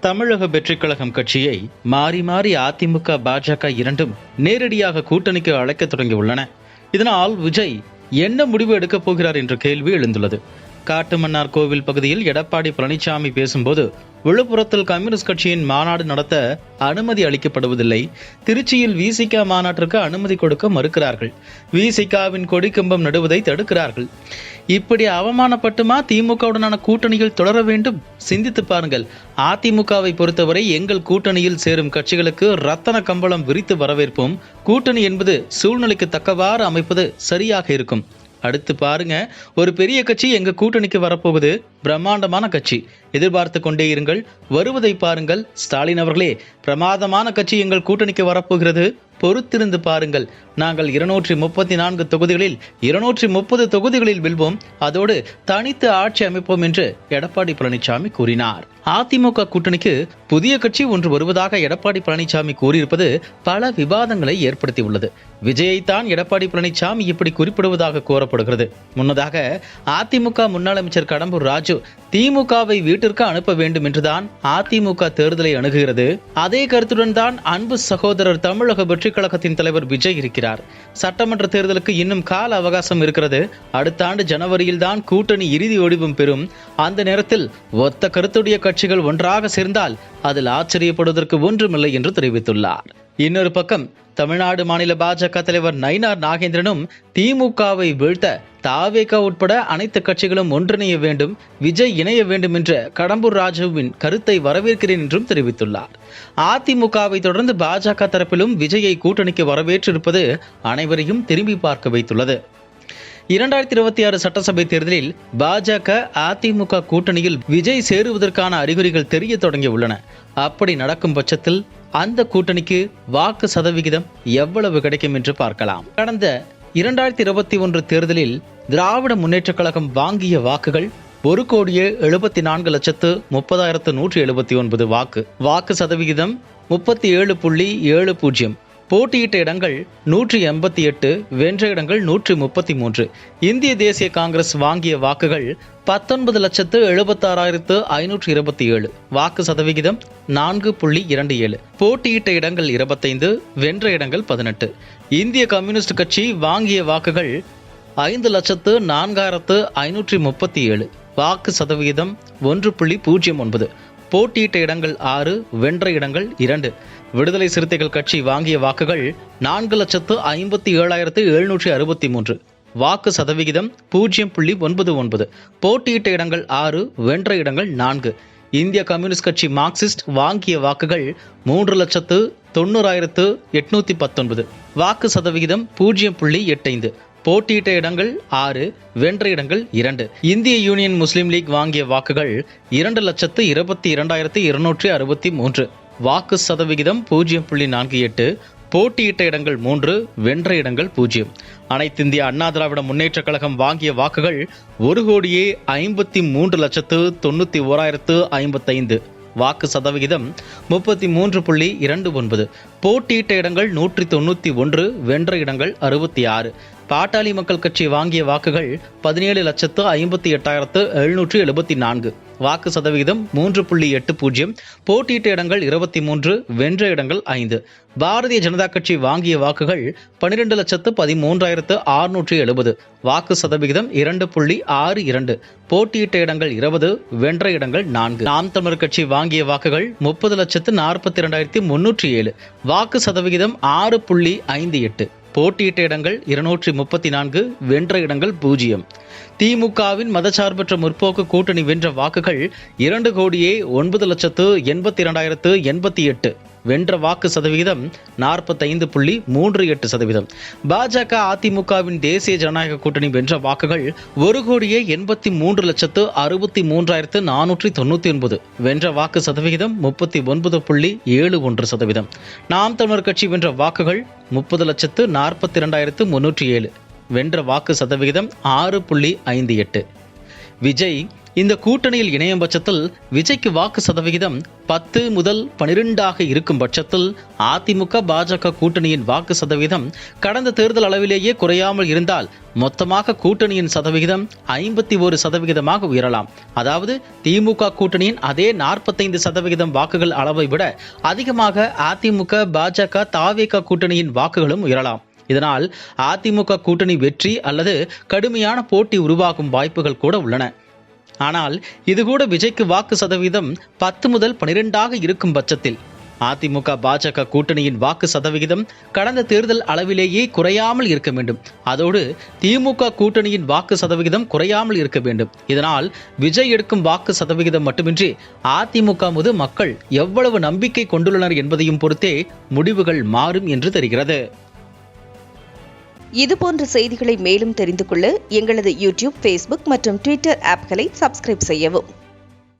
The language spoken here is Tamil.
தமிழக வெற்றிக் கழகம் கட்சியை மாறி மாறி அதிமுக, பாஜக இரண்டும் நேரடியாக கூட்டணிக்கு அழைக்க தொடங்கியுள்ளன. இதனால் விஜய் என்ன முடிவு எடுக்கப் போகிறார் என்ற கேள்வி எழுந்துள்ளது. காட்டுமன்னார் கோவில் பகுதியில் எடப்பாடி பழனிசாமி பேசும்போது விழுப்புரத்தில் கம்யூனிஸ்ட் கட்சியின் மாநாடு நடத்த அனுமதி அளிக்கப்படுவதில்லை, திருச்சியில் விசிக மாநாட்டிற்கு அனுமதி கொடுக்க மறுக்கிறார்கள், விசிகவின் கொடிக்கம்பம் நடுவதை தடுக்கிறார்கள். இப்படி அவமானப்பட்டுமா திமுகவுடனான கூட்டணியில் தொடர வேண்டும்? சிந்தித்து பாருங்கள். அதிமுகவை பொறுத்தவரை எங்கள் கூட்டணியில் சேரும் கட்சிகளுக்கு ரத்தன கம்பளம் விரித்து வரவேற்போம். கூட்டணி என்பது சூழ்நிலைக்கு தக்கவாறு அமைப்பது சரியாக இருக்கும். அடுத்து பாருங்க, ஒரு பெரிய கட்சி எங்க கூட்டணிக்கு வரப்போகுது, பிரம்மாண்டமான கட்சி, எதிர்பார்த்து கொண்டே இருங்கள், வருவதை பாருங்கள். ஸ்டாலின் அவர்களே, பிரமாதமான கட்சி எங்கள் கூட்டணிக்கு வரப்போகிறது, பொறுத்திருந்து பாருங்கள். நாங்கள் 234 தொகுதிகளில் 230 தொகுதிகளில் வெல்வோம், அதோடு தனித்து ஆட்சி அமைப்போம் என்று எடப்பாடி பழனிசாமி கூறினார். அதிமுக கூட்டணிக்கு புதிய கட்சி ஒன்று வருவதாக எடப்பாடி பழனிசாமி கூறியிருப்பது பல விவாதங்களை ஏற்படுத்தியுள்ளது. விஜயைத்தான் எடப்பாடி பழனிசாமி இப்படி குறிப்பிடுவதாக கூறப்படுகிறது. முன்னதாக அதிமுக முன்னாள் அமைச்சர் கடம்பூர் ராஜு திமுகவை வீட்டிற்கு அனுப்ப வேண்டும் என்றுதான் அதிமுக தேர்தலை அணுகுகிறது. அதே கருத்துடன் தான் அன்பு சகோதரர் தமிழக வெற்றிக் கழகத்தின் தலைவர் விஜய் இருக்கிறார். சட்டமன்ற தேர்தலுக்கு இன்னும் கால அவகாசம் இருக்கிறது. அடுத்த ஆண்டு ஜனவரியில் தான் கூட்டணி இறுதி வடிவம் பெறும். அந்த நேரத்தில் ஒத்த கருத்துடைய கட்சிகள் ஒன்றாக சேர்ந்தால் அதில் ஆச்சரியப்படுவதற்கு ஒன்றுமில்லை என்று தெரிவித்துள்ளார். இன்னொரு பக்கம் தமிழ்நாடு மாநில பாஜக தலைவர் நயினார் நாகேந்திரனும் திமுகவை வீழ்த்த தாவேகா உட்பட அனைத்து கட்சிகளும் ஒன்றிணைய வேண்டும், விஜய் இணைய வேண்டும் என்ற கடம்பூர் ராஜுவின் கருத்தை வரவேற்கிறேன் என்றும் தெரிவித்துள்ளார். அதிமுகவை தொடர்ந்து பாஜக தரப்பிலும் விஜயை கூட்டணிக்கு வரவேற்றிருப்பது அனைவரையும் திரும்பி பார்க்க வைத்துள்ளது. 2026 சட்டசபை தேர்தலில் பாஜக அதிமுக கூட்டணியில் விஜய் சேருவதற்கான அறிகுறிகள் தெரிய தொடங்கியுள்ளன. அப்படி நடக்கும் பட்சத்தில் அந்த கூட்டணிக்கு வாக்கு சதவிகிதம் எவ்வளவு கிடைக்கும் என்று பார்க்கலாம். கடந்த 2021 தேர்தலில் திராவிட முன்னேற்றக் கழகம் வாங்கிய வாக்குகள் 1,74,30,179 வாக்கு சதவிகிதம் 37.70. போட்டியிட்ட இடங்கள் 188, வென்ற இடங்கள் 133. இந்திய தேசிய காங்கிரஸ் வாங்கிய வாக்குகள் 19,76,527. வாக்கு சதவிகிதம் 4.27. போட்டியிட்ட இடங்கள் 25, வென்ற இடங்கள் 18. இந்திய கம்யூனிஸ்ட் கட்சி வாங்கிய வாக்குகள் 5,04,537. வாக்கு சதவிகிதம் 1.09. போட்டியிட்ட இடங்கள் 6, வென்ற இடங்கள் 2. விடுதலை சிறுத்தைகள் கட்சி வாங்கிய வாக்குகள் 4,57,763. வாக்கு சதவிகிதம் 0.99. போட்டியிட்ட இடங்கள் 6, வென்ற இடங்கள் 4. இந்திய கம்யூனிஸ்ட் கட்சி மார்க்சிஸ்ட் வாங்கிய வாக்குகள் 3,90,819. வாக்கு சதவிகிதம் 0.85. போட்டியிட்ட இடங்கள் 6, வென்ற இடங்கள் 2. இந்திய யூனியன் முஸ்லீம் லீக் வாங்கிய வாக்குகள் 2,22,263. வாக்கு சதவிகிதம் 0.48. போட்டியிட்ட இடங்கள் 3, வென்ற இடங்கள் 0. அனைத்திந்திய அண்ணா திராவிட முன்னேற்றக் கழகம் வாங்கிய வாக்குகள் 1,53,91,055. வாக்கு சதவிகிதம் 33.29. போட்டியிட்ட இடங்கள் 191, வென்ற இடங்கள் 66. பாட்டாளி மக்கள் கட்சி வாங்கிய வாக்குகள் 17,58,774. வாக்கு சதவிகிதம் 3.80. போட்டியிட்ட இடங்கள் 23, வென்ற இடங்கள் 5. பாரதிய ஜனதா கட்சி வாங்கிய வாக்குகள் 12,13,670. வாக்கு சதவிகிதம் 2.62. போட்டியிட்ட இடங்கள் 20, வென்ற இடங்கள் 4. நாம் தமிழர் கட்சி வாங்கிய வாக்குகள் 30,42,307. வாக்கு சதவிகிதம் 6.58. போட்டியிட்ட இடங்கள் 234, வென்ற இடங்கள் 0. திமுகவின் மதசார்பற்ற முற்போக்கு கூட்டணி வென்ற வாக்குகள் 2,09,82,088. வென்ற வாக்கு சதவிகிதம் 45.38%. பாஜக அதிமுகவின் தேசிய ஜனநாயக கூட்டணி வென்ற வாக்குகள் 1,83,63,499. வென்ற வாக்கு சதவிகிதம் 39.71%. நாம் தமிழர் கட்சி வென்ற வாக்குகள் 30,42,307. வென்ற வாக்கு சதவிகிதம் 6.58. விஜய் இந்த கூட்டணியில் இணையும் பட்சத்தில் விஜய்க்கு வாக்கு சதவிகிதம் 10 முதல் 12 இருக்கும் பட்சத்தில் அதிமுக பாஜக கூட்டணியின் வாக்கு சதவீதம் கடந்த தேர்தல் அளவிலேயே குறையாமல் இருந்தால் மொத்தமாக கூட்டணியின் சதவிகிதம் 51% உயரலாம். அதாவது திமுக கூட்டணியின் அதே 45% வாக்குகள் அளவை விட அதிகமாக அதிமுக பாஜக தவேக கூட்டணியின் வாக்குகளும் உயரலாம். இதனால் அதிமுக கூட்டணி வெற்றி அல்லது கடுமையான போட்டி உருவாகும் வாய்ப்புகள் கூட உள்ளன. ஆனால் இதுகூட விஜய்க்கு வாக்கு சதவீதம் 10 முதல் 12 இருக்கும் பட்சத்தில் அதிமுக பாஜக கூட்டணியின் வாக்கு சதவிகிதம் கடந்த தேர்தல் அளவிலேயே குறையாமல் இருக்க வேண்டும். அதோடு திமுக கூட்டணியின் வாக்கு சதவிகிதம் குறையாமல் இருக்க வேண்டும். இதனால் விஜய் எடுக்கும் வாக்கு சதவிகிதம் மட்டுமின்றி அதிமுக மீது மக்கள் எவ்வளவு நம்பிக்கை கொண்டுள்ளனர் என்பதையும் பொறுத்தே முடிவுகள் மாறும் என்று தெரிகிறது. இதுபோன்ற செய்திகளை மேலும் தெரிந்து கொள்ள எங்களது யூடியூப், ஃபேஸ்புக் மற்றும் ட்விட்டர் ஆப்களை சப்ஸ்கிரைப் செய்யவும்.